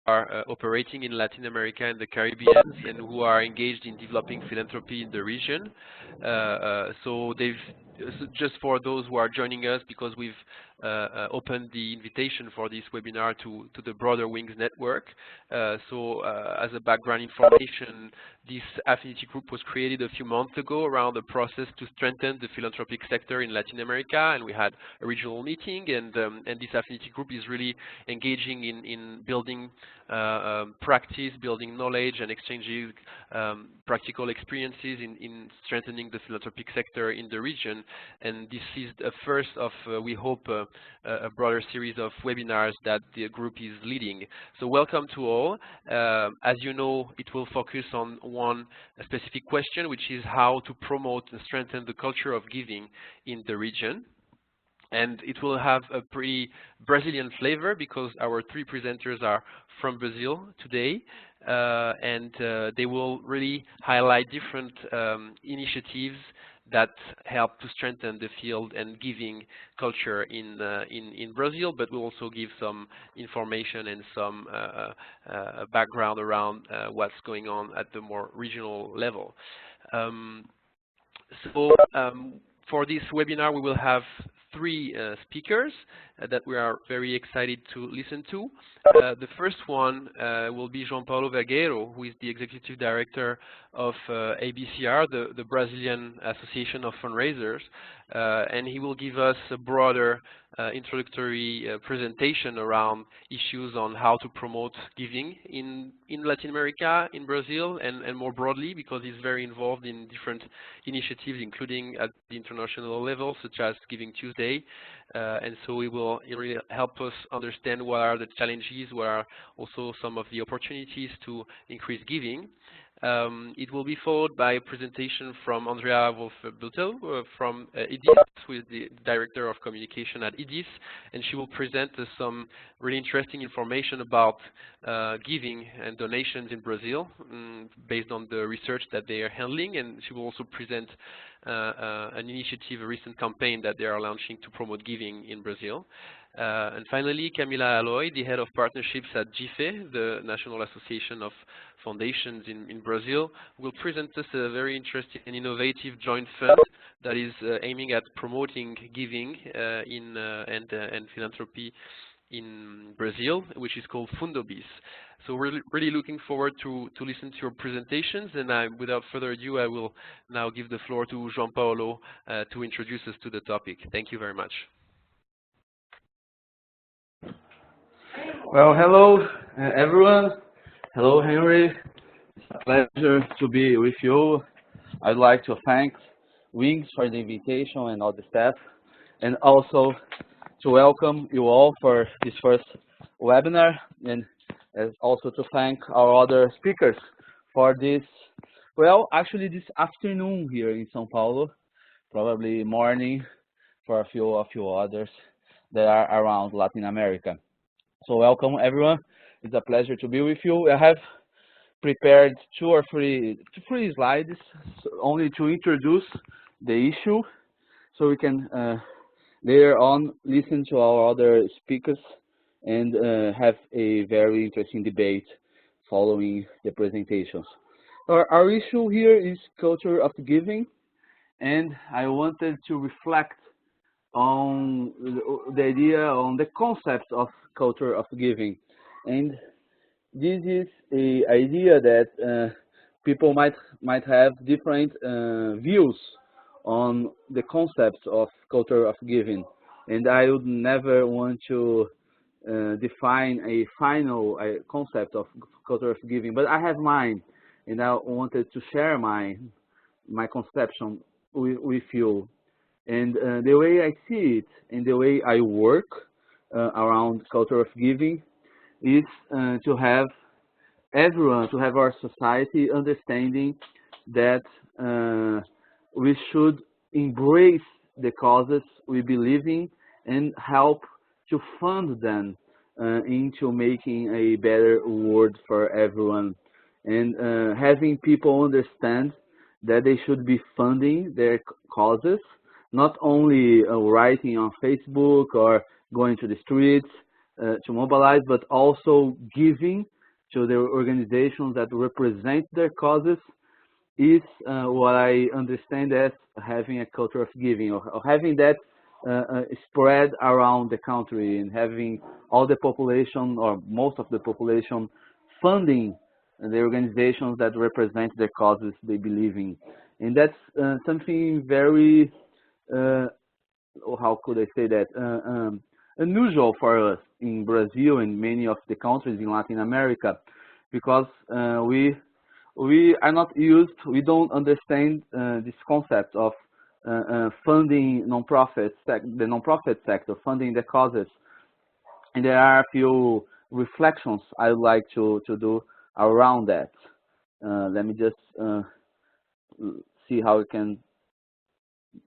are operating in Latin America and the Caribbean and who are engaged in developing philanthropy in the region. So just for those who are joining us, because we've opened the invitation for this webinar to the broader Wings network. As a background information, this affinity group was created a few months ago around the process to strengthen the philanthropic sector in Latin America, and we had a regional meeting, and this affinity group is really engaging in building practice, building knowledge, and exchanging practical experiences in strengthening the philanthropic sector in the region. And this is the first of, we hope, a broader series of webinars that the group is leading. So welcome to all. As you know, it will focus on one specific question, which is how to promote and strengthen the culture of giving in the region. And it will have a pretty Brazilian flavor because our three presenters are from Brazil today, and they will really highlight different initiatives that help to strengthen the field and giving culture in Brazil, but we'll also give some information and some background around what's going on at the more regional level. For this webinar, we will have three speakers that we are very excited to listen to. The first one will be Paolo, who is the Executive Director of ABCR, the Brazilian Association of Fundraisers, and he will give us a broader introductory presentation around issues on how to promote giving in Latin America, in Brazil, and more broadly, because he's very involved in different initiatives, including at the international level, such as Giving Tuesday. And so it will really help us understand what are the challenges, what are also some of the opportunities to increase giving. It will be followed by a presentation from Andrea Wolf-Bultel from IDIS, who is the Director of Communication at IDIS, and she will present us some really interesting information about giving and donations in Brazil based on the research that they are handling, and she will also present an initiative, a recent campaign that they are launching to promote giving in Brazil. And finally, Camila Aloy, the Head of Partnerships at GIFE, the National Association of Foundations in Brazil, will present us a very interesting and innovative joint fund that is aiming at promoting giving and philanthropy in Brazil, which is called Fundobis. So we're really looking forward to listen to your presentations, and without further ado, I will now give the floor to João Paolo to introduce us to the topic. Thank you very much. Well, hello, everyone. Hello, Henry. It's a pleasure to be with you. I'd like to thank Wings for the invitation and all the staff, and also to welcome you all for this first webinar, and also to thank our other speakers for this, well, actually this afternoon here in São Paulo, probably morning for a few others that are around Latin America. So welcome everyone. It's a pleasure to be with you. I have prepared two or three slides only to introduce the issue, so we can later on listen to our other speakers and have a very interesting debate following the presentations. Our issue here is culture of giving, and I wanted to reflect on the idea, on the concept of culture of giving. And this is an idea that people might have different views on the concepts of culture of giving. And I would never want to define a final concept of culture of giving, but I have mine, and I wanted to share my conception with you. And the way I see it and the way I work around culture of giving is to have everyone, to have our society understanding that we should embrace the causes we believe in and help to fund them into making a better world for everyone. And having people understand that they should be funding their causes, not only writing on Facebook or going to the streets to mobilize, but also giving to the organizations that represent their causes is what I understand as having a culture of giving, or having that spread around the country, and having all the population or most of the population funding the organizations that represent the causes they believe in. And that's something very, how could I say that, unusual for us in Brazil and many of the countries in Latin America, because we are not used, we don't understand this concept of funding the non-profit sector, funding the causes. And there are a few reflections I would like to do around that. Let me just see how I can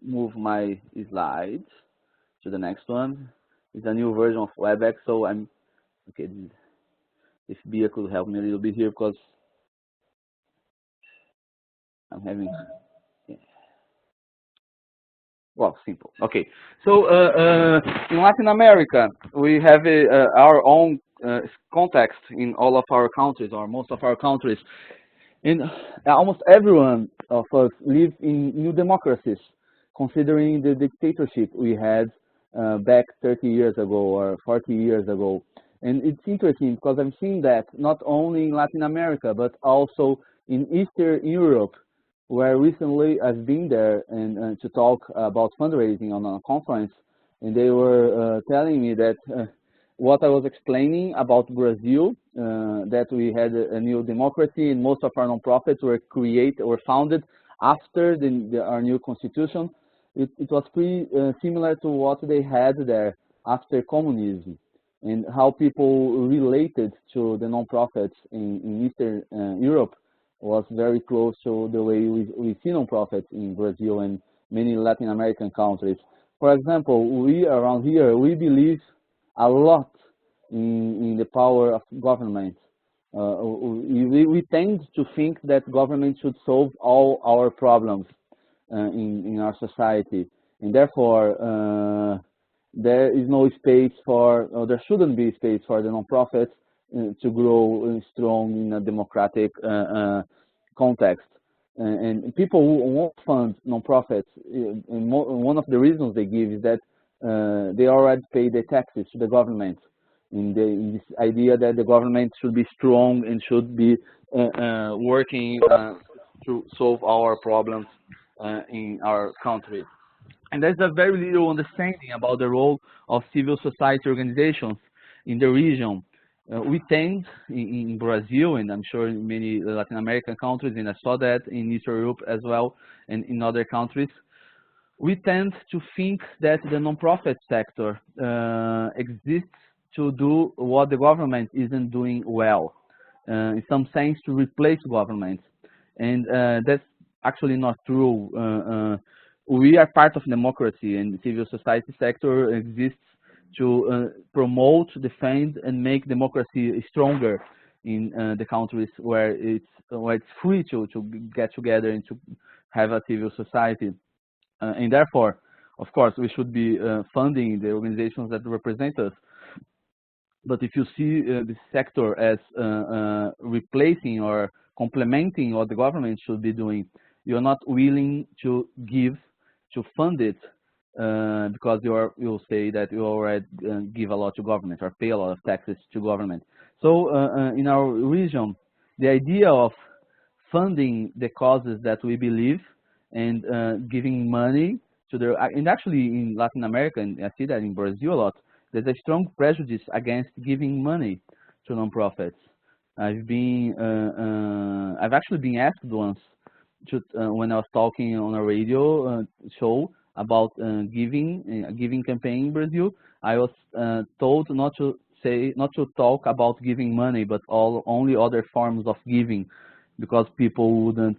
move my slides to the next one. It's a new version of WebEx, so I'm, okay, if Bia could help me a little bit here, because I'm having, yeah. Well, simple. Okay, so in Latin America, we have our own context in all of our countries, or most of our countries. And almost everyone of us live in new democracies, considering the dictatorship we had back 30 years ago or 40 years ago. And it's interesting because I'm seeing that not only in Latin America, but also in Eastern Europe, where recently I've been there and to talk about fundraising on a conference, and they were telling me that what I was explaining about Brazil, that we had a new democracy and most of our nonprofits were founded after our new constitution. It was pretty similar to what they had there after communism, and how people related to the nonprofits in Eastern Europe was very close to the way we see nonprofits in Brazil and many Latin American countries. For example, we around here, we believe a lot in the power of government. We tend to think that government should solve all our problems in our society, and therefore there is no space for, or there shouldn't be space for the nonprofits to grow strong in a democratic context. And people who won't fund nonprofits, and one of the reasons they give is that they already pay the taxes to the government, in this idea that the government should be strong and should be working to solve our problems in our country. And there's a very little understanding about the role of civil society organizations in the region. We tend, in Brazil, and I'm sure in many Latin American countries, and I saw that in Eastern Europe as well, and in other countries, we tend to think that the nonprofit sector exists to do what the government isn't doing well, in some sense to replace government. And that's actually not true. We are part of democracy, and the civil society sector exists to promote, defend, and make democracy stronger in the countries where it's free to get together and to have a civil society. And therefore, of course, we should be funding the organizations that represent us. But if you see the sector as replacing or complementing what the government should be doing, you're not willing to fund it because you'll say that you already give a lot to government or pay a lot of taxes to government. So in our region, the idea of funding the causes that we believe and giving money to and actually in Latin America, and I see that in Brazil a lot, there's a strong prejudice against giving money to nonprofits. I've actually been asked once when I was talking on a radio show about a giving campaign in Brazil. I was told not to talk about giving money, but only other forms of giving, because people wouldn't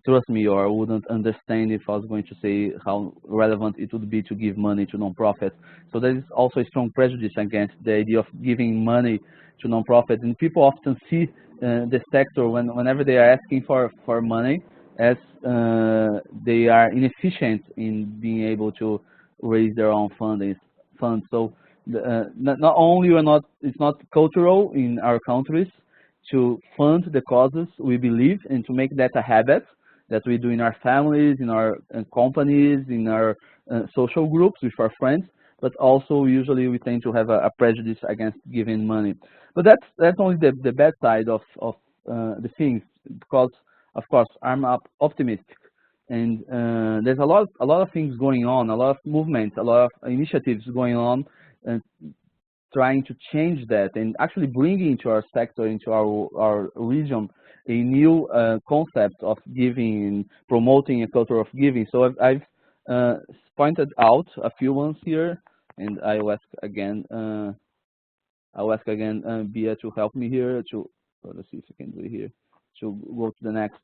trust me or wouldn't understand if I was going to say how relevant it would be to give money to nonprofits. So there is also a strong prejudice against the idea of giving money to nonprofits, and people often see the sector whenever they are asking for money as they are inefficient in being able to raise their own funds. So not only it's not cultural in our countries to fund the causes we believe and to make that a habit that we do in our families, in our companies, in our social groups with our friends, but also usually we tend to have a prejudice against giving money. But that's only the bad side of the things, because of course I'm optimistic, and there's a lot of things going on, a lot of movements, a lot of initiatives going on, uh, trying to change that and actually bringing into our sector, into our region, a new concept of giving and promoting a culture of giving. So I've pointed out a few ones here, and I'll ask again Bia to help me here to, let's see if I can do it here, to go to the next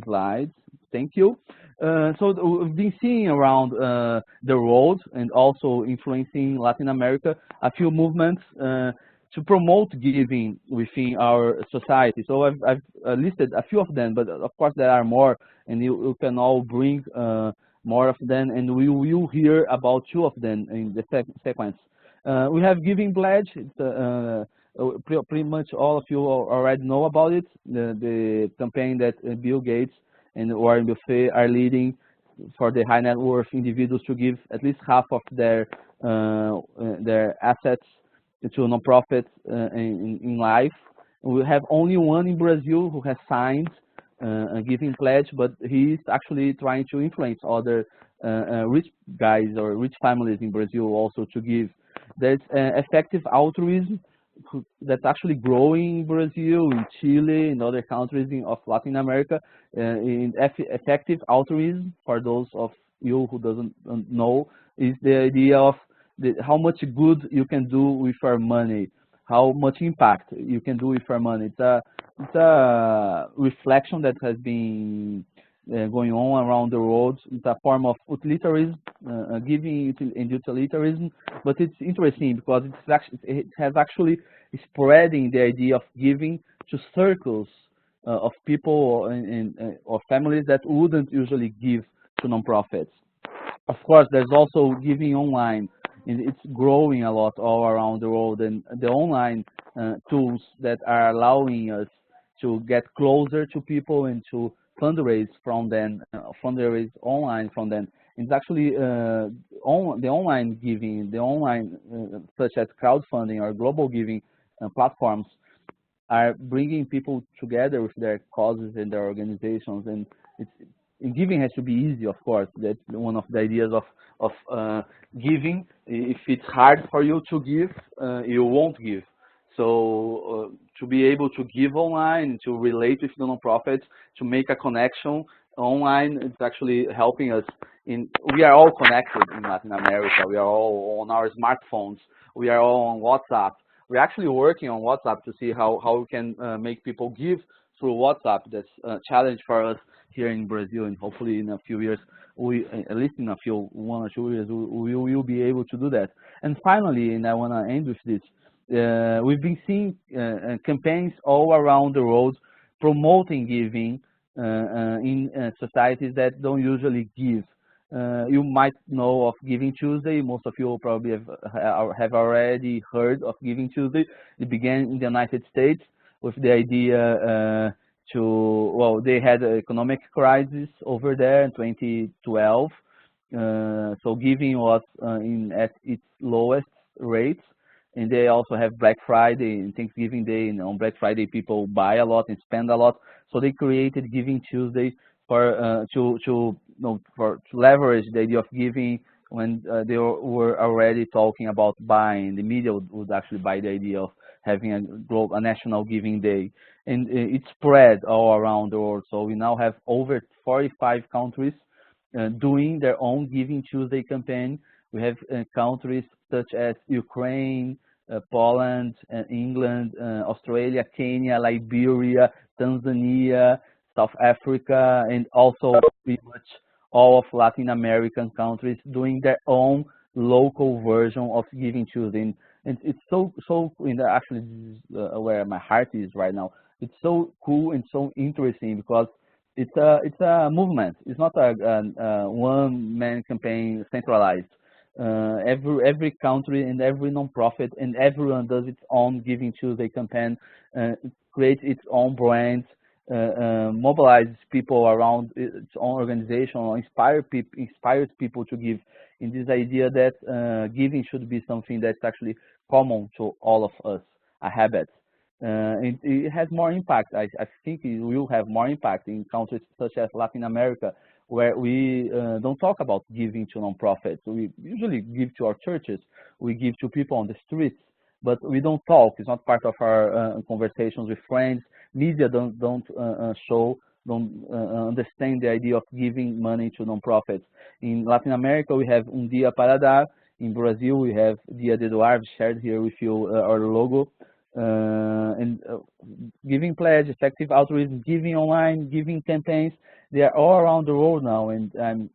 slide. Thank you. We've been seeing around the world and also influencing Latin America a few movements to promote giving within our society. So I've listed a few of them, but of course there are more, and you can all bring more of them, and we will hear about two of them in the sequence. We have Giving Pledge. It's pretty much all of you already know about it. The campaign that Bill Gates and Warren Buffett are leading for the high net worth individuals to give at least half of their assets to nonprofits in life. We have only one in Brazil who has signed a Giving Pledge, but he is actually trying to influence other rich guys or rich families in Brazil also to give. There's effective altruism that's actually growing in Brazil, in Chile, in other countries of Latin America. In effective altruism, for those of you who doesn't know, is the idea of how much good you can do with your money, how much impact you can do with your money. It's a reflection that has been going on around the world. It's a form of utilitarianism, giving and utilitarianism, but it's interesting because it has actually spreading the idea of giving to circles of people or families that wouldn't usually give to nonprofits. Of course, there's also giving online, and it's growing a lot all around the world, and the online tools that are allowing us to get closer to people and to fundraise from them, fundraise online from them. It's actually the online giving, the online such as crowdfunding or global giving platforms are bringing people together with their causes and their organizations, and and giving has to be easy, of course. That's one of the ideas of giving. If it's hard for you to give, you won't give. So to be able to give online, to relate with the nonprofits, to make a connection online, it's actually helping us. We are all connected in Latin America. We are all on our smartphones. We are all on WhatsApp. We're actually working on WhatsApp to see how we can make people give through WhatsApp. That's a challenge for us here in Brazil, and hopefully in a few years, at least in 1 or 2 years, we will be able to do that. And finally, and I want to end with this, we've been seeing campaigns all around the world promoting giving in societies that don't usually give. You might know of Giving Tuesday. Most of you probably have already heard of Giving Tuesday. It began in the United States with the idea they had an economic crisis over there in 2012. So giving was at its lowest rates, and they also have Black Friday and Thanksgiving Day, and on Black Friday people buy a lot and spend a lot. So they created Giving Tuesday for to leverage the idea of giving when they were already talking about buying. The media would actually buy the idea of having a national giving day, and it spread all around the world. So we now have over 45 countries doing their own Giving Tuesday campaign. We have countries such as Ukraine, Poland, England, Australia, Kenya, Liberia, Tanzania, South Africa, and also pretty much all of Latin American countries doing their own local version of Giving Tuesday. And it's so actually this is where my heart is right now. It's so cool and so interesting because it's a movement. It's not a one-man campaign centralized. every country and every nonprofit and everyone does its own Giving Tuesday campaign, creates its own brand, mobilizes people around its own organization, or inspires people to give, in this idea that giving should be something that's actually common to all of us, a habit. It has more impact. I think it will have more impact in countries such as Latin America, where we don't talk about giving to nonprofits. We usually give to our churches, we give to people on the streets, but we don't talk. It's not part of our conversations with friends. Media don't show, don't understand the idea of giving money to nonprofits. In Latin America, we have Un Dia para Dar. In Brazil, we have Dia de Doar. I've shared here with you our logo. And giving pledge, effective outreach, giving online, giving campaigns, they are all around the world now, and I'm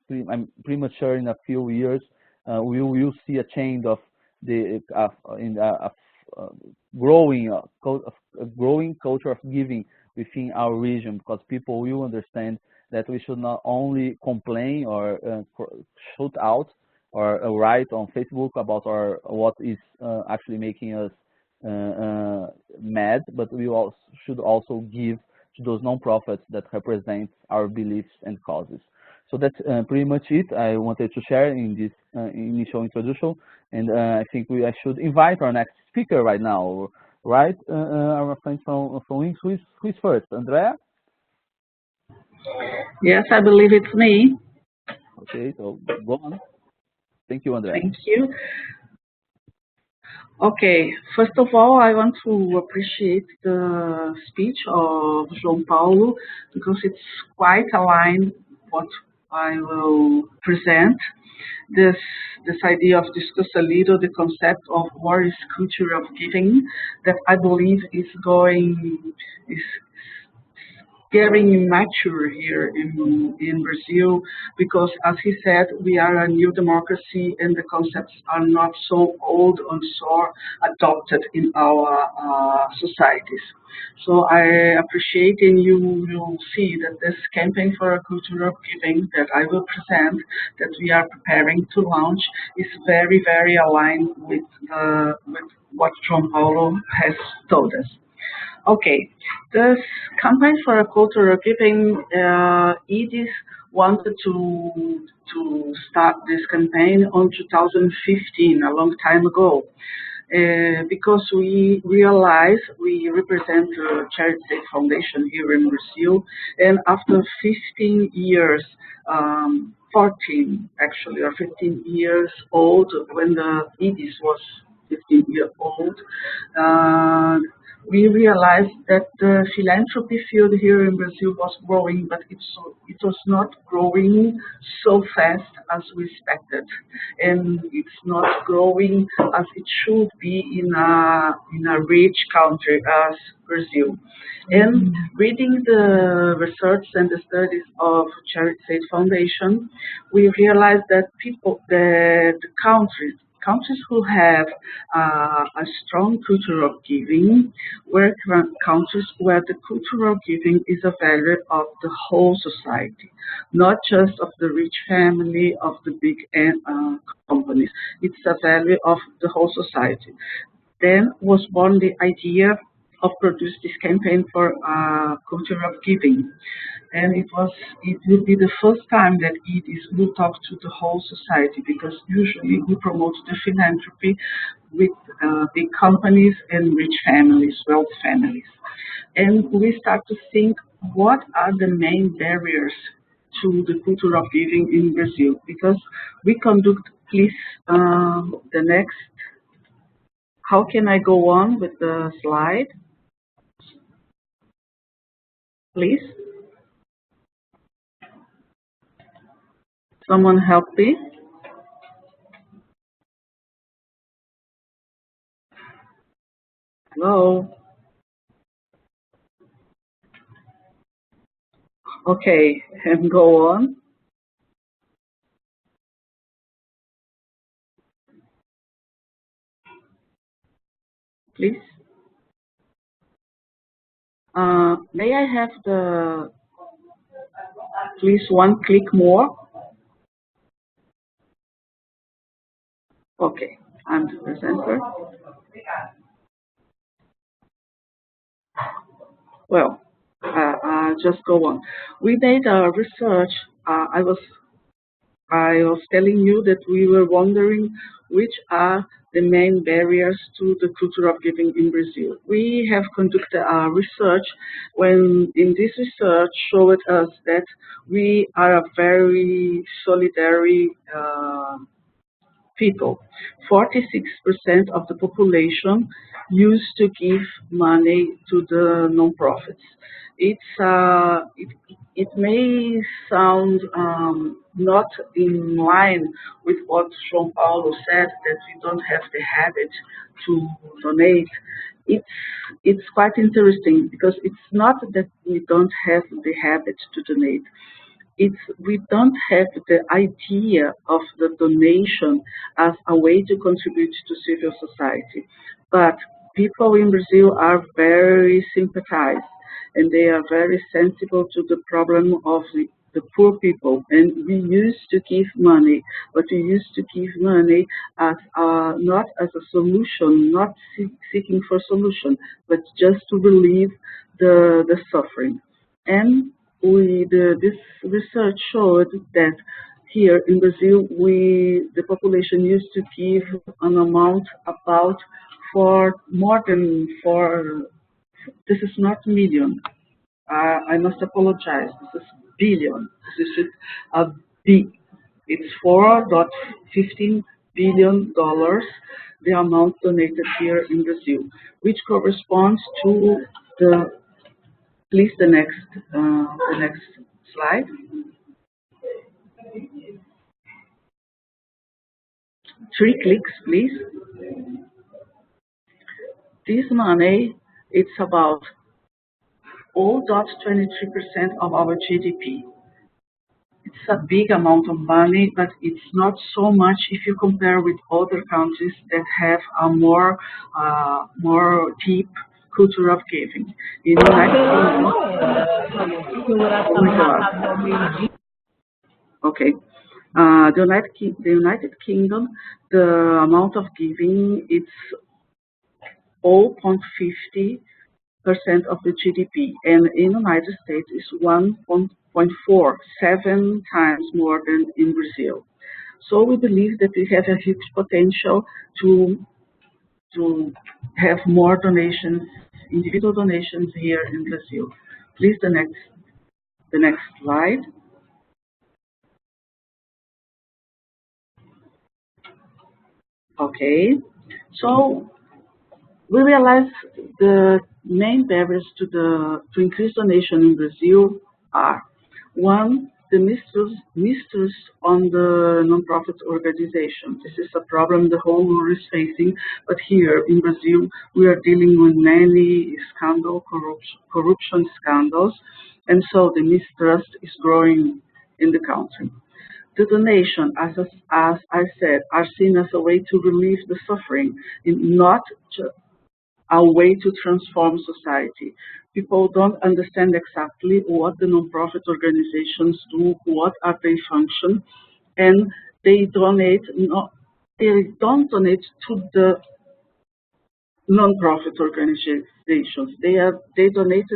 pretty much sure in a few years we will see a change of the growing culture of giving within our region, because people will understand that we should not only complain or shout out or write on Facebook about what is actually making us mad, but we should also give to those nonprofits that represent our beliefs and causes. So that's pretty much it I wanted to share in this initial introduction, and I think I should invite our next speaker right now, right? Our friend from Wings, who is first? Andrea? Yes, I believe it's me. Okay, so go on. Thank you, Andrea. Thank you. Okay, first of all, I want to appreciate the speech of João Paulo, because it's quite aligned what I will present. This idea of discuss a little the concept of what is culture of giving, that I believe is getting immature here in Brazil, because as he said, we are a new democracy and the concepts are not so old and so adopted in our societies. So I appreciate, and you will see that this campaign for a culture of giving that I will present, that we are preparing to launch, is very, very aligned with what João Paulo has told us. Okay, this campaign for a cultural giving, EDIS wanted to start this campaign on 2015, a long time ago, because we realize we represent a charity foundation here in Brazil, and after 15 years, 14 actually, or 15 years old, when the EDIS was 15 years old, we realized that the philanthropy field here in Brazil was growing, but it was not growing so fast as we expected, and it's not growing as it should be in a rich country as Brazil. And reading the research and the studies of Charity State Foundation, we realized that the countries who have a strong culture of giving were countries where the culture of giving is a value of the whole society, not just of the rich family, of the big companies. It's a value of the whole society. Then was born the idea of produce this campaign for culture of giving. And it will be the first time that EDIS will talk to the whole society, because usually we promote the philanthropy with big companies and rich families, wealthy families. And we start to think, what are the main barriers to the culture of giving in Brazil? Because we conduct, please, the next, how can I go on with the slide? Please. Someone help me. Hello. Okay, and go on. Please. May I have please one click more? Okay, I'm the presenter. Well, just go on. We made a research. I was telling you that we were wondering which are the main barriers to the culture of giving in Brazil. We have conducted a research when in this research showed us that we are a very solidary people. 46% of the population used to give money to the non-profits. It may sound not in line with what João Paulo said, that we don't have the habit to donate. It's, it's quite interesting because it's not that we don't have the habit to donate, it's we don't have the idea of the donation as a way to contribute to civil society. But people in Brazil are very sympathized and they are very sensible to the problem of the poor people. And we used to give money, but we used to give money as not as a solution, not seeking for solution, but just to relieve the suffering. And this research showed that here in Brazil, the population used to give an amount about for more than for, this is not million, I must apologize, this is billion, this is a B, it's $4.15 billion, the amount donated here in Brazil, which corresponds to the, please the next slide. 3 clicks, please. This money, it's about 0.23% of our GDP. It's a big amount of money, but it's not so much if you compare with other countries that have a more deep culture of giving. In the United Kingdom, okay. The United Kingdom, the amount of giving it's 0.50% of the GDP, and in the United States it's 1.4, 7 times more than in Brazil. So we believe that we have a huge potential to have more donations, individual donations here in Brazil. Please the next slide. Okay, so we realize the main barriers to increase donation in Brazil are: one, the mistrust on the non-profit organization. This is a problem the whole world is facing, but here in Brazil we are dealing with many corruption scandals, and so the mistrust is growing in the country. The donation, as I said, are seen as a way to relieve the suffering, and not a way to transform society. People don't understand exactly what the nonprofit organizations do, what are their functions, and they donate. They don't donate to the non-profit organizations. They donate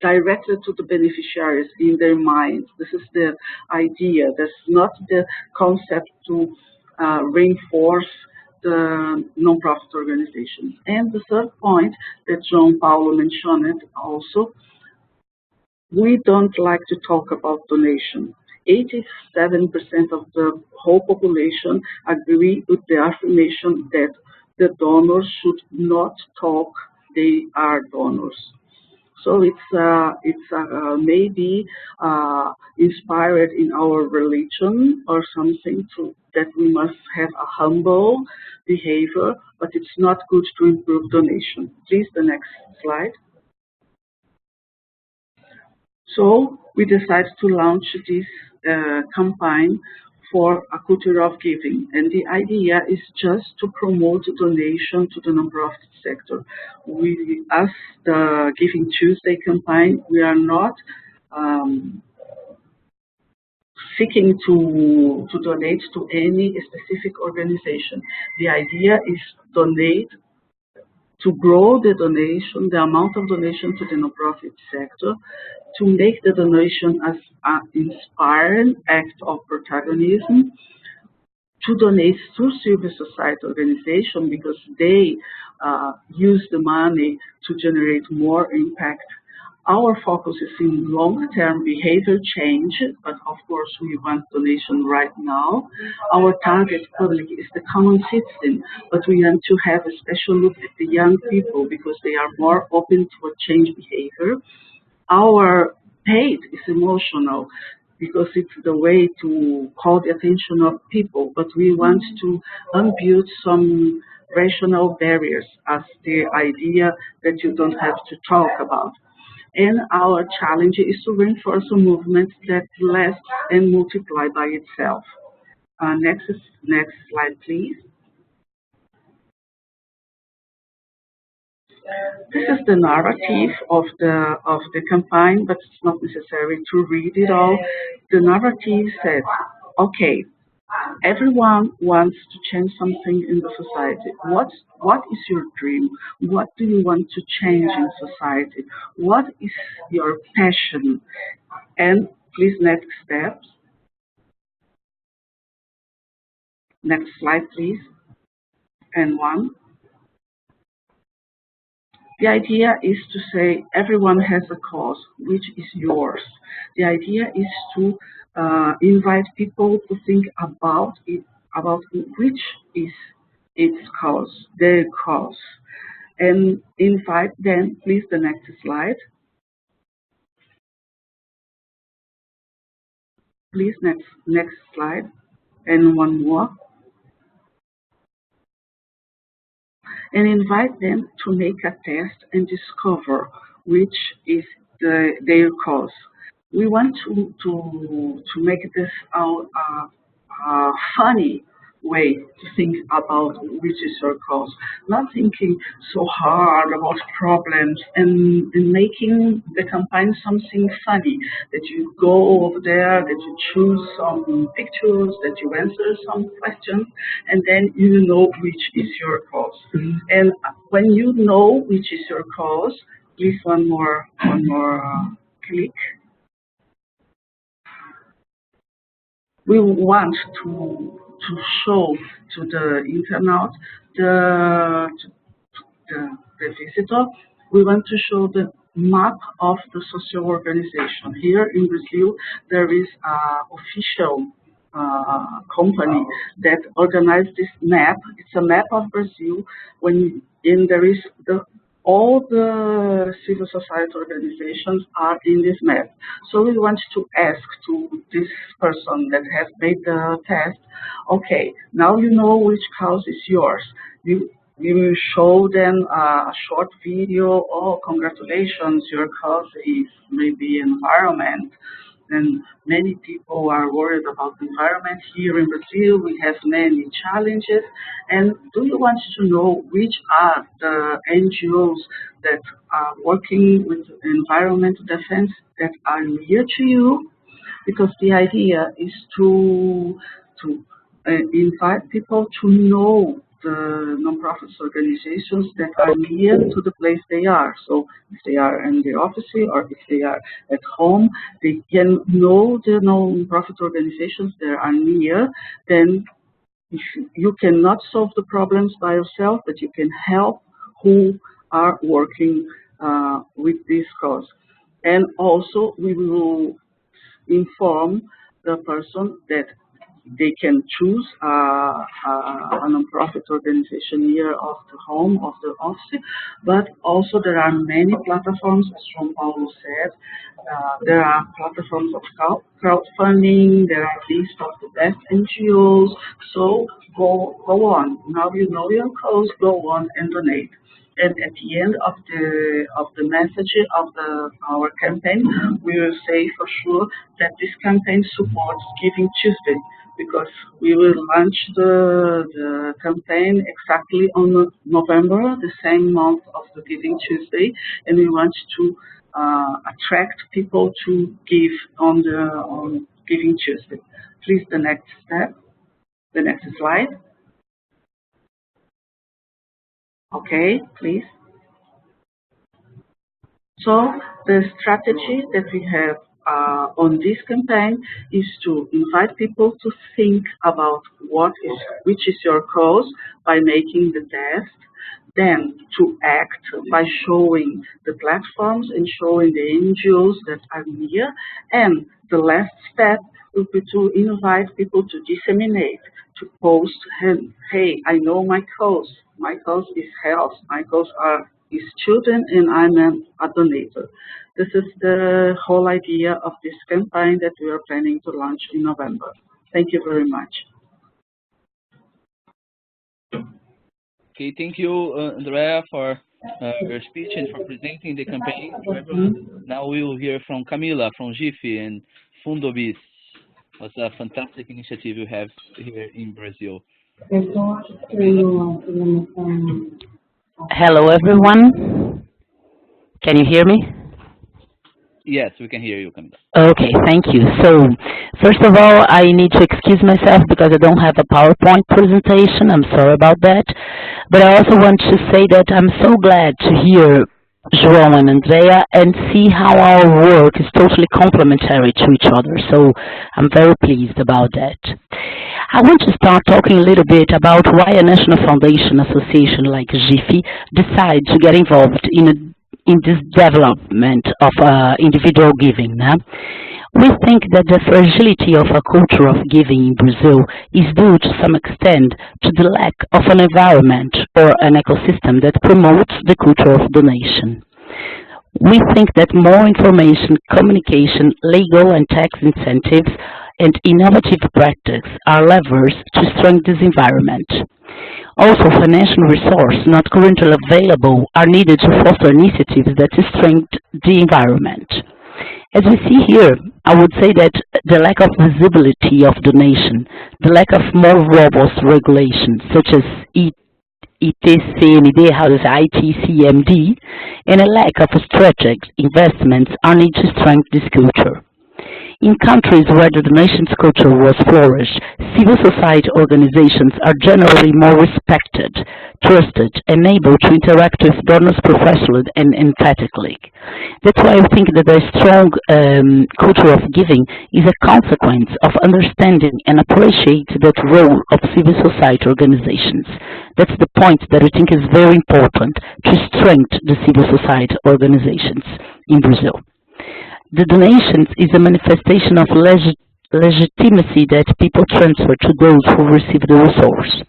directly to the beneficiaries in their minds. This is the idea. That's not the concept to reinforce the non-profit organizations. And the third point that João Paulo mentioned also, we don't like to talk about donation. 87% of the whole population agree with the affirmation that the donors should not talk, they are donors. So it's maybe inspired in our religion or something that we must have a humble behavior, but it's not good to improve donation. Please, the next slide. So we decided to launch this campaign for a culture of giving, and the idea is just to promote donation to the nonprofit sector. We, as the Giving Tuesday campaign, we are not seeking to donate to any specific organization. The idea is donate to grow the donation, the amount of donation to the nonprofit sector, to make the donation as an inspiring act of protagonism, to donate to civil society organization because they use the money to generate more impact. Our focus is in long-term behavior change, but of course we want donation right now. Our target public is the common citizen, but we want to have a special look at the young people because they are more open to a change behavior. Our paid is emotional because it's the way to call the attention of people, but we want to unbuild some rational barriers as the idea that you don't have to talk about. And our challenge is to reinforce a movement that lasts and multiply by itself. Next slide, please. This is the narrative of the campaign, but it's not necessary to read it all. The narrative says, okay, everyone wants to change something in the society. What is your dream? What do you want to change in society? What is your passion? And please, next steps. Next slide, please. And one. The idea is to say everyone has a cause, which is yours. The idea is to invite people to think about it, about which is its cause, their cause, and invite them. Please, the next slide. Please, next slide, and one more. And invite them to make a test and discover which is their cause. We want to make this a funny way to think about which is your cause, not thinking so hard about problems and making the campaign something funny, that you go over there, that you choose some pictures, that you answer some questions, and then you know which is your cause. And when you know which is your cause, please one more click. We want to show to the internaut, the visitor, we want to show the map of the social organization. Here in Brazil, there is an official company that organized this map. It's a map of Brazil, and there is all the civil society organizations are in this map. So we want to ask to this person that has made the test, okay, now you know which cause is yours. We will show them a short video. Oh, congratulations, your cause is maybe environment. And many people are worried about the environment. Here in Brazil, we have many challenges. And do you want to know which are the NGOs that are working with environmental defense that are near to you? Because the idea is to invite people to know the nonprofit organizations that are near to the place they are. So if they are in the office or if they are at home, they can know the nonprofit organizations that are near. Then if you cannot solve the problems by yourself, but you can help who are working with this cause. And also we will inform the person that they can choose a nonprofit organization near of the home, of the office, but also there are many platforms, as Paolo said. There are platforms of crowdfunding, there are lists of the best NGOs, so go on. Now you know your cause, go on and donate. And at the end of the message of our campaign, we will say for sure that this campaign supports Giving Tuesday, because we will launch the campaign exactly on November, the same month of the Giving Tuesday, and we want to attract people to give on Giving Tuesday. Please, the next step, the next slide. Okay, please. So the strategy that we have on this campaign is to invite people to think about which is your cause by making the test, then to act by showing the platforms and showing the NGOs that are near, and the last step will be to invite people to disseminate, to post, hey, I know my cause. My cause is health. My cause is children, and I'm a donator. This is the whole idea of this campaign that we are planning to launch in November. Thank you very much. Okay, thank you, Andrea, for your speech and for presenting the campaign to everyone. Now we will hear from Camila from Jiffy and Fundo Bis. What's a fantastic initiative you have here in Brazil. Hello, everyone. Can you hear me? Yes, we can hear you, Camila. Okay, thank you. So, first of all, I need to excuse myself because I don't have a PowerPoint presentation. I'm sorry about that. But I also want to say that I'm so glad to hear João and Andrea and see how our work is totally complementary to each other. So, I'm very pleased about that. I want to start talking a little bit about why a national foundation association like Jiffy decides to get involved in this development of individual giving. We think that the fragility of a culture of giving in Brazil is due to some extent to the lack of an environment or an ecosystem that promotes the culture of donation. We think that more information, communication, legal and tax incentives, and innovative practice are levers to strengthen this environment. Also, financial resources not currently available are needed to foster initiatives that strengthen the environment. As we see here, I would say that the lack of visibility of donation, the lack of more robust regulations such as ITCMD, ITCMD, and a lack of strategic investments are needed to strengthen this culture. In countries where the donations culture was flourished, civil society organizations are generally more respected, trusted, and able to interact with donors professionally and empathically. That's why I think that a strong culture of giving is a consequence of understanding and appreciating that role of civil society organizations. That's the point that I think is very important to strengthen the civil society organizations in Brazil. The donations is a manifestation of legitimacy that people transfer to those who receive the resource.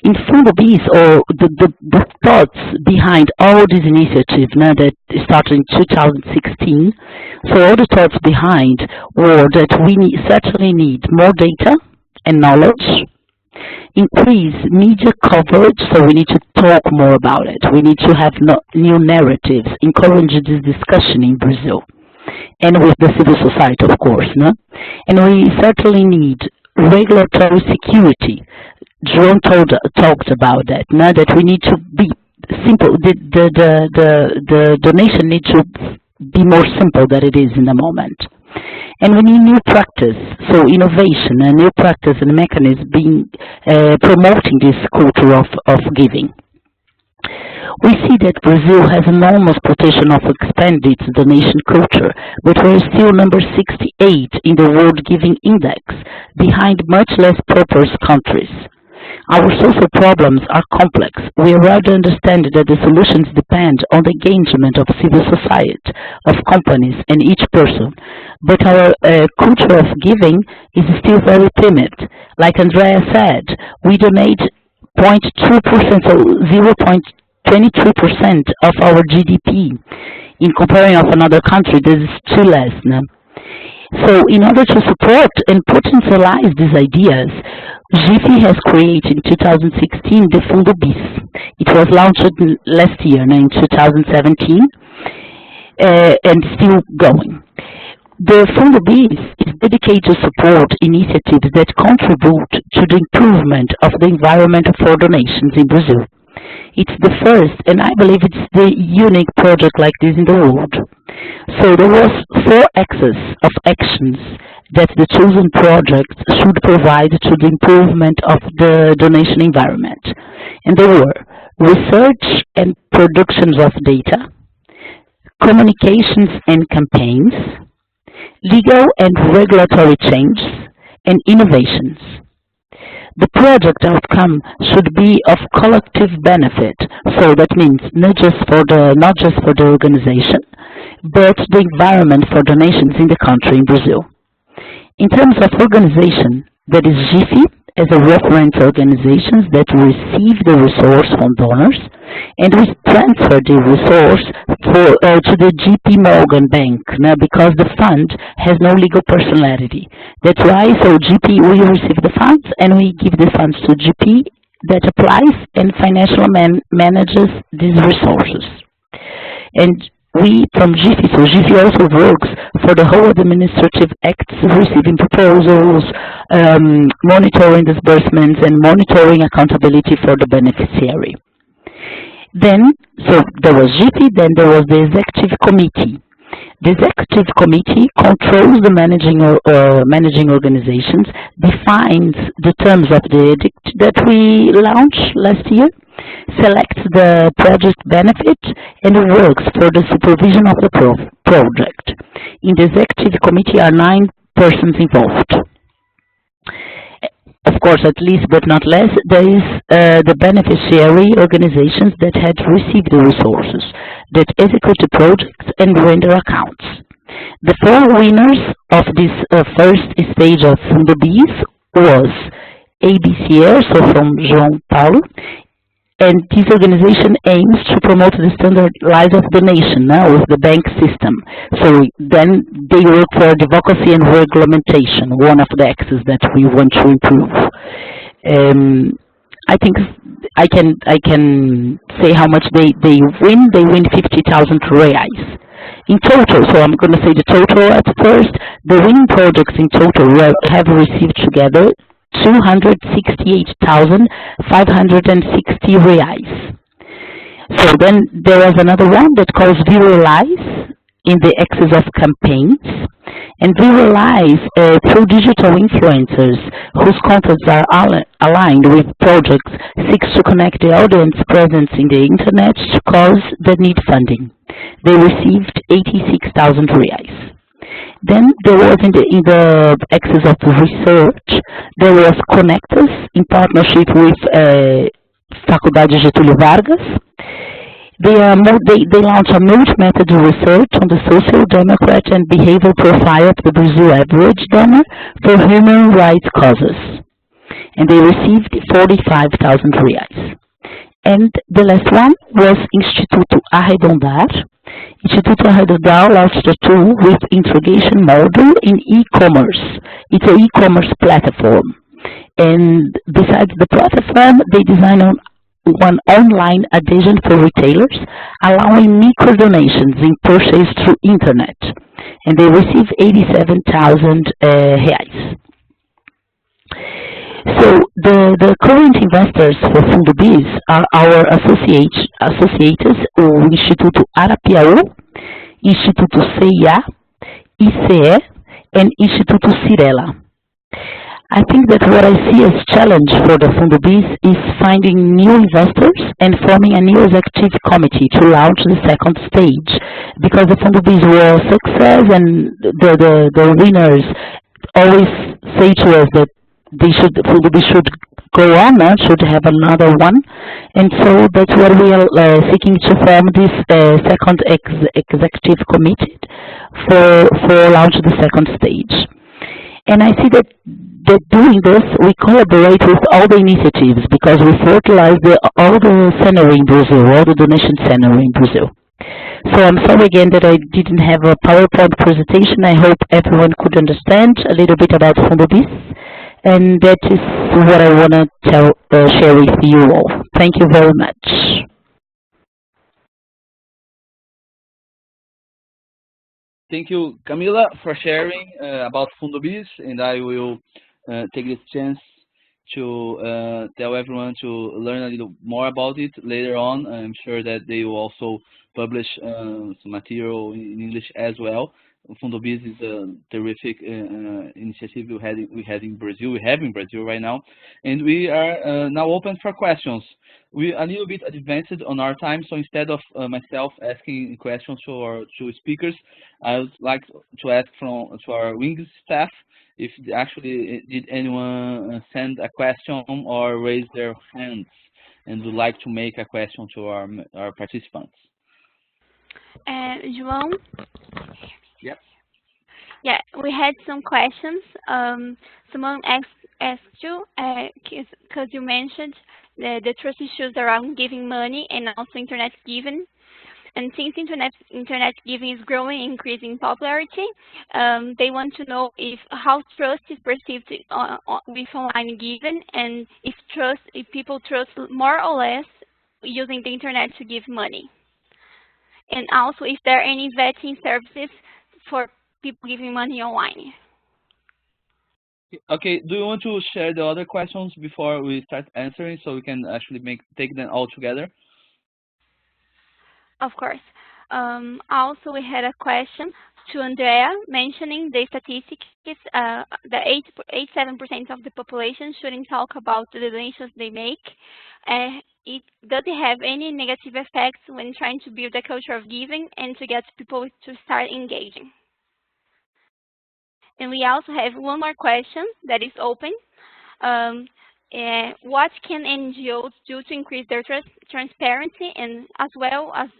In Fundo Bis, or the thoughts behind all these initiatives that started in 2016, so all the thoughts behind were that we certainly need more data and knowledge, increase media coverage, so we need to talk more about it. We need to have new narratives, encourage this discussion in Brazil. And with the civil society, of course, and we certainly need regulatory security. João talked about that, that we need to be simple. The donation needs to be more simple than it is in the moment. And we need new practice, so innovation and new practice and mechanisms being promoting this culture of giving. We see that Brazil has enormous potential of expanding its donation culture, but we're still number 68 in the World Giving Index, behind much less prosperous countries. Our social problems are complex. We already understand that the solutions depend on the engagement of civil society, of companies, and each person. But our culture of giving is still very timid. Like Andrea said, we donate 0.2%, so 0.23% of our GDP. In comparing of another country, this is too less. So in order to support and potentialize these ideas, Jiffy has created in 2016 the Fundo Bis. It was launched last year, in 2017, and still going. The Fundo Bis is dedicated to support initiatives that contribute to the improvement of the environment for donations in Brazil. It's the first, and I believe it's the unique project like this in the world. So there was four axes of actions that the chosen projects should provide to the improvement of the donation environment. And they were research and productions of data, communications and campaigns, legal and regulatory changes, and innovations. The project outcome should be of collective benefit, so that means not just for the organization, but the environment for donations in the country, in Brazil. In terms of organization, that is GIFI as a reference organization that receive the resource from donors, and we transfer the resource to the GP Morgan Bank because the fund has no legal personality. That's why, so GP, we receive the funds and we give the funds to GP that applies and financially manages these resources. And we from GIFI, so GIFI also works for the whole administrative acts, receiving proposals, monitoring disbursements, and monitoring accountability for the beneficiary. Then, so there was GIFI, then there was the executive committee. The executive committee controls the managing organizations, defines the terms of the edict that we launched last year, selects the project benefit, and works for the supervision of the project. In the executive committee are 9 persons involved. Of course, at least but not less, there is the beneficiary organizations that had received the resources, that execute the projects and render accounts. The 4 winners of this first stage of Fundo Bis was ABCR, so from João Paulo, and this organization aims to promote the standardized of donation with the bank system. So then they work for advocacy and regulation, one of the axes that we want to improve. I think I can say how much they win. They win 50,000 reais. In total, so I'm going to say the total at first, the winning projects in total have received together 268,560 reais. So then there was another one that calls Viralize in the axis of campaigns, and Viralize through digital influencers whose contents are aligned with projects seeks to connect the audience presence in the internet to cause that need funding. They received 86,000 reais. Then there was in the axis of research, there was Conectas in partnership with Faculdade Getúlio Vargas. They launch a multi-method research on the social, democrat, and behavioral profile of the Brazil average donor for human rights causes. And they received 45,000 reais. And the last one was Instituto Arredondar. Instituto Arredondar launched a tool with integration module in e-commerce. It's an e-commerce platform. And besides the platform, they designed one online adhesion for retailers, allowing micro-donations in purchase through internet. And they received 87,000 reais. So the current investors for Fundo Bis are our associates, o Instituto Arapiaú, Instituto CIA, ICE, and Instituto Cirela. I think that what I see as challenge for the Fundo Bis is finding new investors and forming a new executive committee to launch the second stage, because the Fundo Bis was a success and the winners always say to us that Fundo Bis should go on, should have another one, and so that's what we are seeking to form this second executive committee for launch the second stage. And I see that doing this, we collaborate with all the initiatives because we fertilize all the scenery in Brazil, all the donation scenery in Brazil. So I'm sorry again that I didn't have a PowerPoint presentation. I hope everyone could understand a little bit about Fundo Bis. And that is what I want to share with you all. Thank you very much. Thank you, Camila, for sharing about Fundo Bis, and I will take this chance to tell everyone to learn a little more about it later on. I'm sure that they will also publish some material in English as well. Fundobiz is a terrific initiative we have in Brazil right now, and we are now open for questions. We are a little bit advanced on our time, so instead of myself asking questions to our two speakers, I would like to ask to our Wings staff if actually did anyone send a question or raise their hands and would like to make a question to our participants. João? Yep. Yeah, we had some questions. Someone asked you, because you mentioned the trust issues around giving money and also internet giving. And since internet giving is growing, increasing in popularity, they want to know how trust is perceived with online giving, and if people trust more or less using the internet to give money. And also if there are any vetting services for people giving money online. Okay, do you want to share the other questions before we start answering so we can actually take them all together? Of course. Also, we had a question to Andrea mentioning the statistics. The 87% of the population shouldn't talk about the donations they make. Does it have any negative effects when trying to build a culture of giving and to get people to start engaging? And we also have one more question that is open. What can NGOs do to increase their transparency and as well as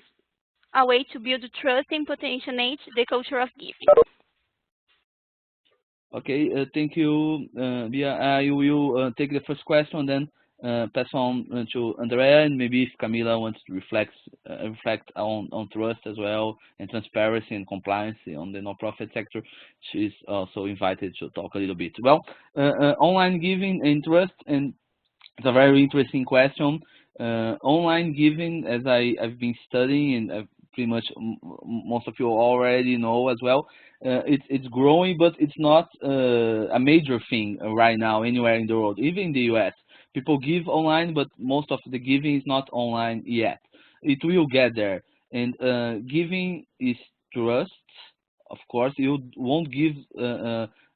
a way to build trust and potentiate the culture of giving? Okay, thank you, Bia. I will take the first question and then pass on to Andrea, and maybe if Camila wants to reflect on trust as well and transparency and compliance on the nonprofit sector, she's also invited to talk a little bit. Well, online giving and trust, and it's a very interesting question. Online giving, as I've been studying, and pretty much most of you already know as well, it's growing, but it's not a major thing right now anywhere in the world, even in the US. People give online, but most of the giving is not online yet. It will get there. And giving is trust. Of course, you won't give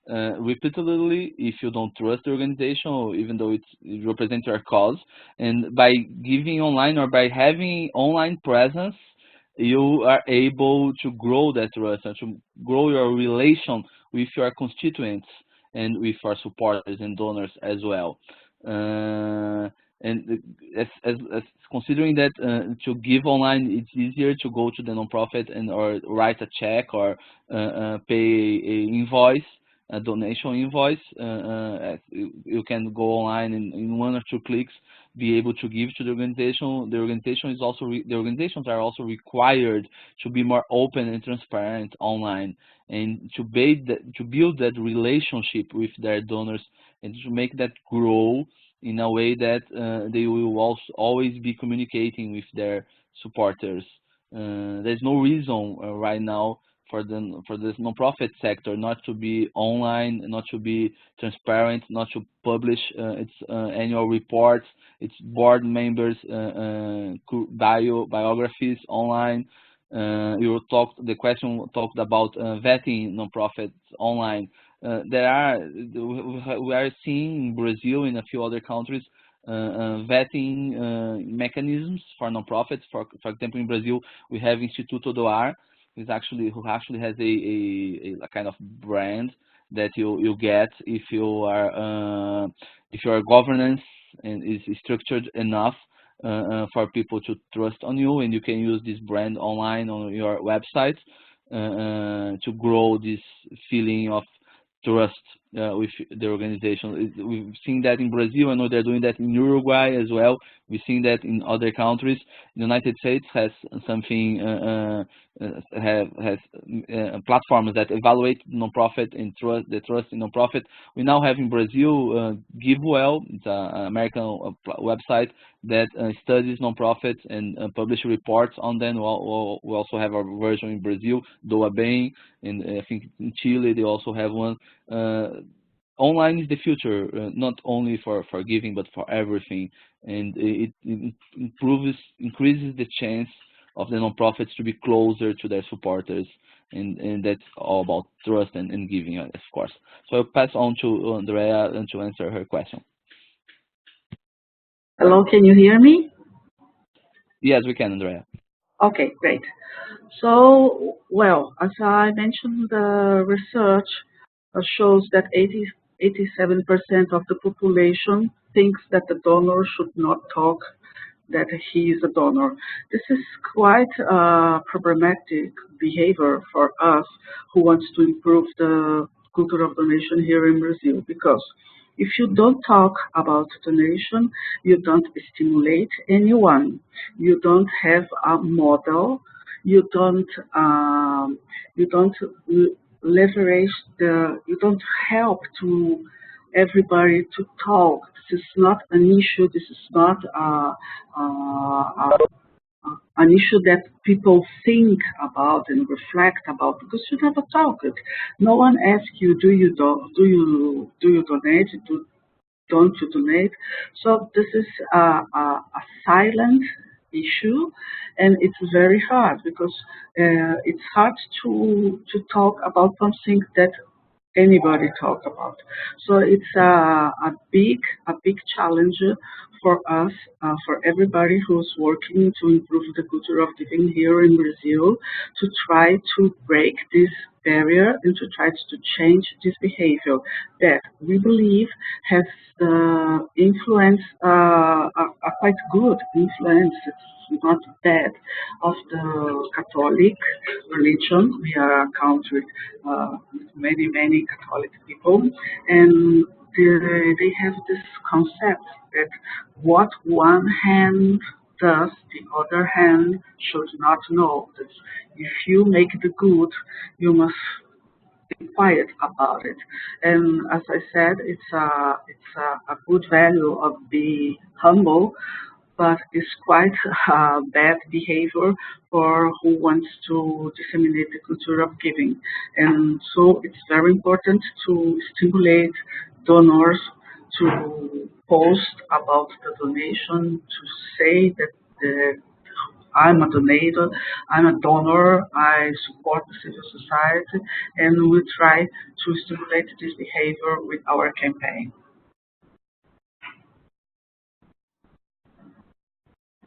repeatedly if you don't trust the organization, even though it represents your cause. And by giving online or by having online presence, you are able to grow that trust and to grow your relation with your constituents and with our supporters and donors as well. And as considering that to give online, it's easier to go to the nonprofit and or write a check or pay a invoice, a donation invoice. You can go online in 1 or 2 clicks, be able to give to the organization. The organizations are also required to be more open and transparent online, and to build that relationship with their donors and to make that grow in a way that they will also always be communicating with their supporters. There's no reason right now for this nonprofit sector not to be online, not to be transparent, not to publish its annual reports, its board members' biographies online. The question talked about vetting nonprofits online. We are seeing in Brazil and a few other countries vetting mechanisms for nonprofits. For example, in Brazil, we have Instituto Doar, who actually has a kind of brand that you get if your governance and is structured enough for people to trust on you, and you can use this brand online on your website to grow this feeling of trust with the organization. We've seen that in Brazil. I know they're doing that in Uruguay as well. We've seen that in other countries. The United States has something, has platforms that evaluate nonprofit and the trust in nonprofit. We now have in Brazil GiveWell. It's an American website that studies nonprofits and publish reports on them. We also have a version in Brazil, Doa Bem, and I think in Chile they also have one. Online is the future, not only for giving, but for everything, and it increases the chance of the nonprofits to be closer to their supporters, and that's all about trust and giving, of course. So I'll pass on to Andrea to answer her question. Hello, can you hear me? Yes, we can, Andrea. Okay, great. So, well, as I mentioned, the research shows that 87% of the population thinks that the donor should not talk that he is a donor. This is quite problematic behavior for us who wants to improve the culture of donation here in Brazil, because if you don't talk about donation, you don't stimulate anyone. You don't have a model. You don't leverage the. You don't help to everybody to talk. This is not an issue. This is not an issue that people think about and reflect about, because you never talk it. No one asks you, do you donate? Don't you donate? So this is a silent issue, and it's very hard because it's hard to talk about something that anybody talk about. So it's a big challenge for us, for everybody who's working to improve the culture of giving here in Brazil, to try to break this barrier and to try to change this behavior that we believe has influence, a quite good influence. It's not bad, of the Catholic religion. We are a country with many Catholic people, and they have this concept that what one hand does, the other hand should not know. That if you make the good, you must be quiet about it. And as I said, it's a good value of be humble, but it's quite bad behavior for who wants to disseminate the culture of giving. And so it's very important to stimulate donors to post about the donation, to say that I'm a donator, I'm a donor, I support the civil society, and we try to stimulate this behavior with our campaign.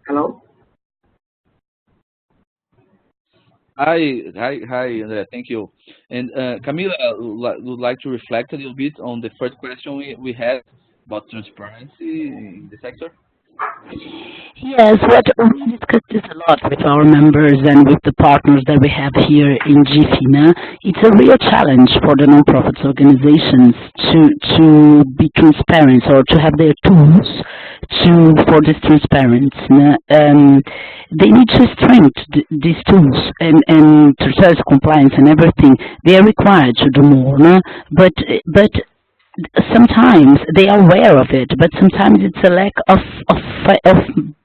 Hello? Hi, Andrea. Thank you. And Camila would like to reflect a little bit on the first question we had about transparency in the sector. Yes, what we discussed this a lot with our members and with the partners that we have here in GFINA. It's a real challenge for the nonprofit organizations to be transparent or to have their tools for this transparency. They need to strengthen these tools and to service compliance and everything. They are required to do more, no? But sometimes they are aware of it, but sometimes it's a lack of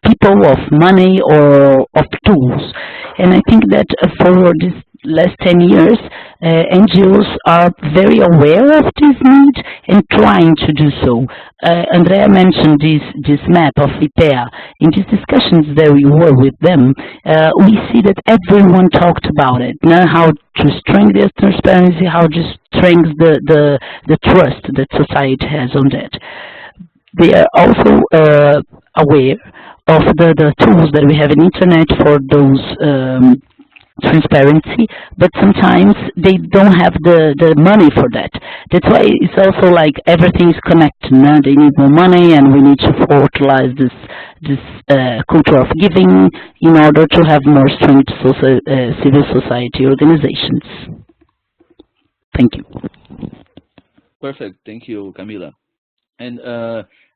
people, of money, or of tools. And I think that for this last 10 years, NGOs are very aware of this need and trying to do so. Andrea mentioned this map of IPEA. In these discussions that we were with them, we see that everyone talked about it, how to strengthen this transparency, how to strengthen the trust that society has on that. They are also aware of the tools that we have in internet for those transparency, but sometimes they don't have the money for that. That's why it's also like everything is connected. No? They need more money, and we need to fertilize this culture of giving in order to have more strength civil society organizations. Thank you. Perfect. Thank you, Camila. And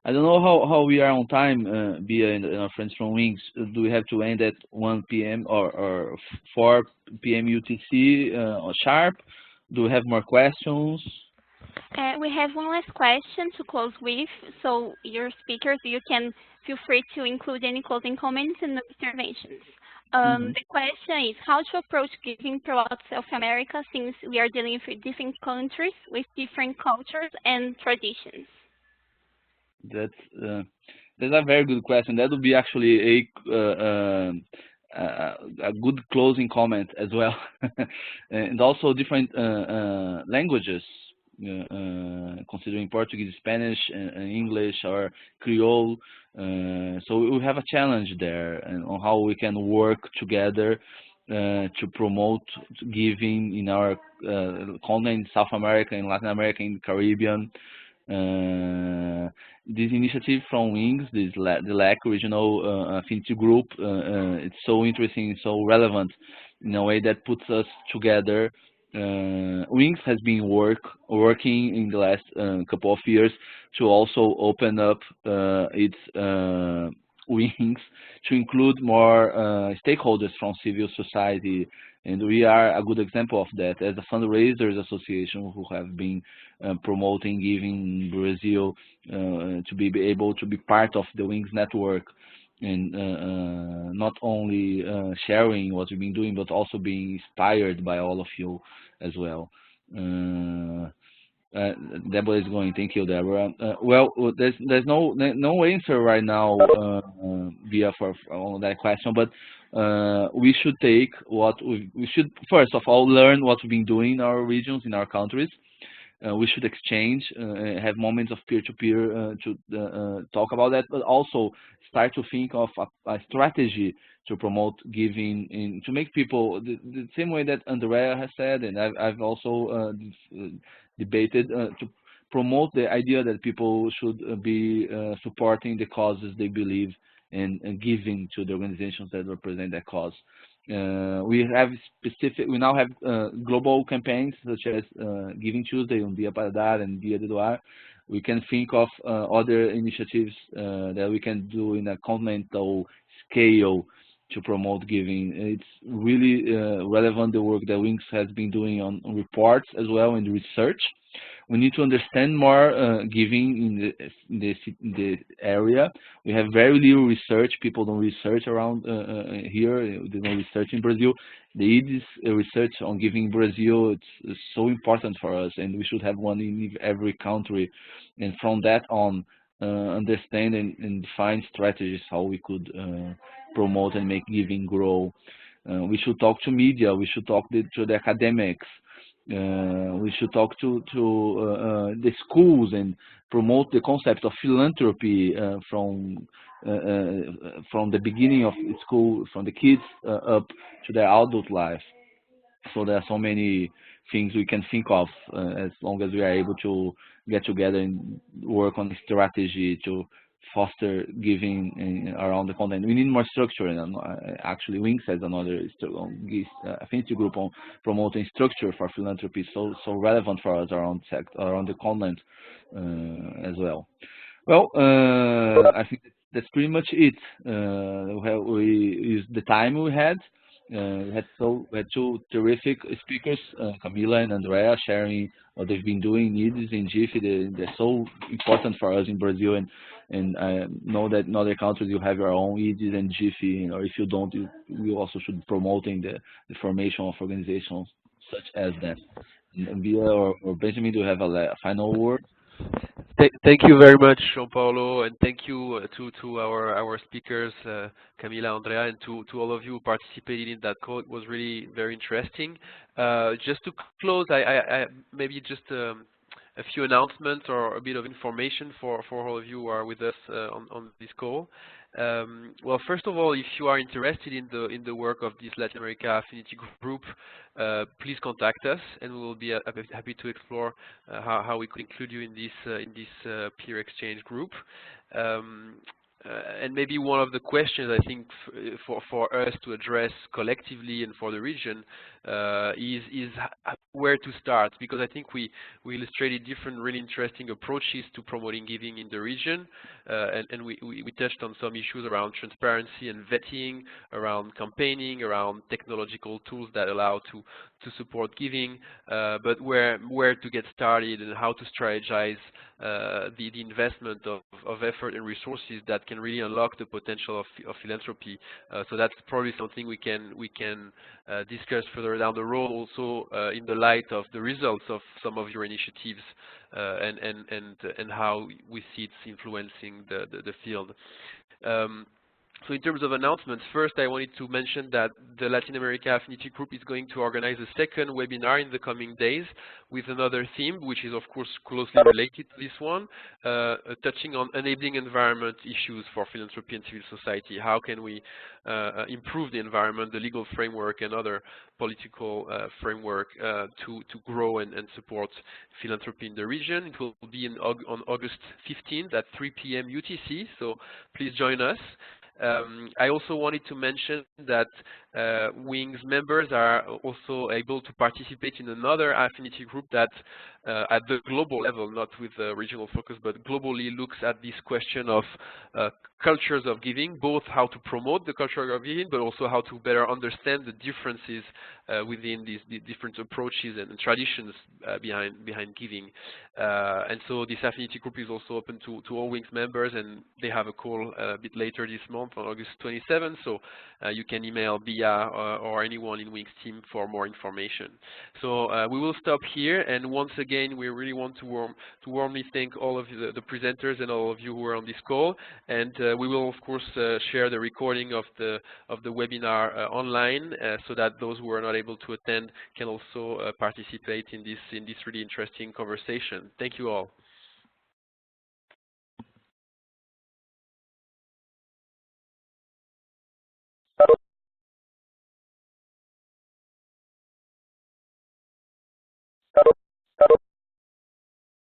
I don't know how we are on time, Bia and our friends from Wings. Do we have to end at 1 p.m. or 4 p.m. UTC or sharp? Do we have more questions? We have one last question to close with. So your speakers, you can feel free to include any closing comments and observations. The question is how to approach giving throughout South America, since we are dealing with different countries with different cultures and traditions. That's a very good question. That would be actually a good closing comment as well, and also different languages, considering Portuguese, Spanish, English, or Creole. So we have a challenge there, and on how we can work together to promote giving in our continent, South America, in Latin America, in the Caribbean. This initiative from WINGS, the LAC Regional Affinity Group, it's so interesting, so relevant in a way that puts us together. WINGS has been working in the last couple of years to also open up its WINGS to include more stakeholders from civil society, and we are a good example of that as a fundraisers association who have been promoting giving in Brazil to be able to be part of the WINGS network, and not only sharing what we've been doing, but also being inspired by all of you as well. Deborah is going. Thank you, Deborah. Well, there's no answer right now via for on that question, but we should take what we should first of all learn what we've been doing in our regions, in our countries. We should exchange, have moments of peer-to-peer to talk about that, but also start to think of a strategy to promote giving, in, to make people the same way that Andrea has said, and I've also debated to promote the idea that people should be supporting the causes they believe in and giving to the organizations that represent that cause. We now have global campaigns such as Giving Tuesday on Dia para Dar and Dia de Doar. We can think of other initiatives that we can do in a continental scale to promote giving. It's really relevant, the work that WINGS has been doing on reports as well and research. We need to understand more giving in the area. We have very little research. People don't research around here. They don't research in Brazil. The IDIS research on giving in Brazil, it's so important for us, and we should have one in every country. And from that on, understand and define strategies how we could promote and make giving grow. We should talk to media. We should talk to the academics. We should talk to the schools and promote the concept of philanthropy from the beginning of school, from the kids up to their adult life. So there are so many things we can think of as long as we are able to get together and work on strategy to foster giving around the continent. We need more structure, and actually WINGS has another affinity group on promoting structure for philanthropy, so relevant for us around the continent as well. Well, I think that's pretty much it. We used the time we had. We had two terrific speakers, Camila and Andrea, sharing what they've been doing in IDIS and GIF. They're so important for us in Brazil, and I know that in other countries you have your own IDIS and GIF, or if you don't, you also should be promoting the formation of organizations such as that. And Bia or Benjamin, do you have a final word? Thank you very much, João Paulo, and thank you to our speakers, Camila, Andrea, and to all of you who participated in that call. It was really very interesting. Just to close, I maybe just a few announcements or a bit of information for all of you who are with us on this call. Well, first of all, if you are interested in the work of this Latin America Affinity Group, please contact us, and we will be happy to explore how we could include you in this peer exchange group. And maybe one of the questions I think for us to address collectively and for the region is where to start, because I think we illustrated different really interesting approaches to promoting giving in the region, and we touched on some issues around transparency and vetting, around campaigning, around technological tools that allow to support giving, but where to get started and how to strategize the investment of effort and resources that can really unlock the potential of philanthropy. So that's probably something we can discuss further down the road, also in the light of the results of some of your initiatives and how we see it's influencing the field. So in terms of announcements, first I wanted to mention that the Latin America Affinity Group is going to organize a second webinar in the coming days with another theme, which is of course closely related to this one, touching on enabling environment issues for philanthropy and civil society. How can we improve the environment, the legal framework, and other political framework to grow and support philanthropy in the region. It will be on August 15th at 3 p.m. UTC, so please join us. I also wanted to mention that WING's members are also able to participate in another affinity group that at the global level, not with a regional focus, but globally looks at this question of cultures of giving, both how to promote the culture of giving, but also how to better understand the differences within these different approaches and traditions behind giving. And so this affinity group is also open to all WING's members, and they have a call a bit later this month on August 27th, so you can email Bia or anyone in WING's team for more information. So we will stop here, and once again we really want to warmly thank all of the presenters and all of you who are on this call, and we will of course share the recording of the webinar online so that those who are not able to attend can also participate in this really interesting conversation. Thank you all.